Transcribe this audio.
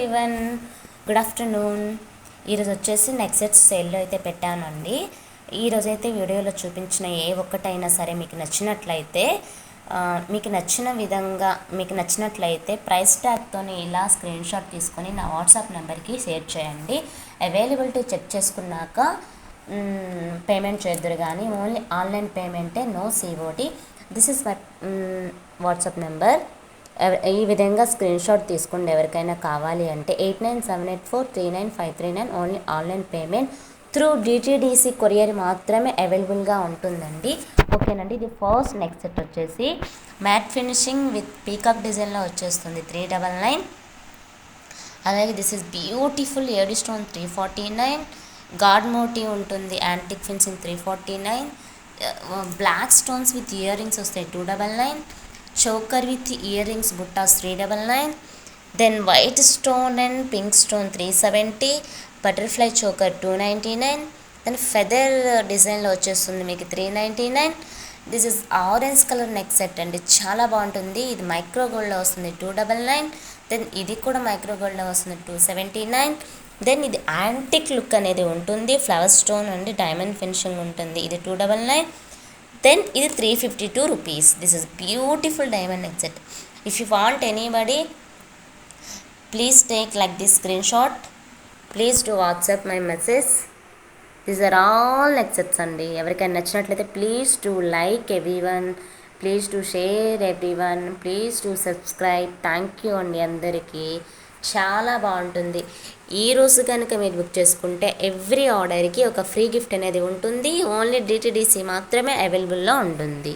Everyone, good afternoon. ఈరోజు వచ్చేసి neck sets సేల్లో అయితే పెట్టానండి. ఈరోజు అయితే వీడియోలో చూపించిన ఏ ఒక్కటైనా సరే మీకు నచ్చినట్లయితే మీకు నచ్చినట్లయితే ప్రైస్ ట్యాగ్తో ఇలా స్క్రీన్ షాట్ తీసుకొని నా వాట్సాప్ నెంబర్కి షేర్ చేయండి. అవైలబిలిటీ చెక్ చేసుకున్నాక పేమెంట్ చేద్దరు కానీ ఓన్లీ ఆన్లైన్ పేమెంటే, no COD. This is my WhatsApp number. ఈ విధంగా స్క్రీన్ షాట్ తీసుకోండి ఎవరికైనా కావాలి అంటే. 8978439539 only online payment through DTDC courier మాత్రమే అవైలబుల్గా ఉంటుందండి. ఓకేనండి. ఇది ఫస్ట్ నెక్స్ట్ సెట్ వచ్చేసి మ్యాట్ ఫినిషింగ్ విత్ పీకాక్ డిజైన్లో వచ్చేస్తుంది 399. అలాగే this is beautiful AD stone 349. God motive ఉంటుంది antique finishing 349. Black stones with earrings వస్తాయి 299. చోకర్ విత్ ఇయర్ రింగ్స్ బుట్టాస్ 399. Then white stone and pink stone 370. Butterfly choker 299. Then feather డిజైన్లో వచ్చేస్తుంది మీకు 399. This is orange colour neck set అండి, చాలా బాగుంటుంది. ఇది మైక్రో గోల్డ్లో వస్తుంది 299. దెన్ ఇది కూడా మైక్రో గోల్డ్లో వస్తుంది 279. దెన్ ఇది యాంటిక్ లుక్ అనేది ఉంటుంది, ఫ్లవర్ స్టోన్ అండి, డైమండ్ ఫినిషింగ్ ఉంటుంది, ఇది 299. Then ఇది 352 rupees. This is beautiful diamond neck set. If you want anybody, please take like this screenshot. Please do WhatsApp my message. These are all neck sets అండి. ఎవరికైనా నచ్చినట్లయితే please to like everyone, please to share everyone, please to subscribe. Thank you అండి అందరికీ. చాలా బాగుంటుంది. ఈరోజు కనుక మీరు బుక్ చేసుకుంటే ఎవ్రీ ఆర్డర్కి ఒక ఫ్రీ గిఫ్ట్ అనేది ఉంటుంది. ఓన్లీ డిటిడిసి మాత్రమే అవైలబుల్లో ఉంటుంది.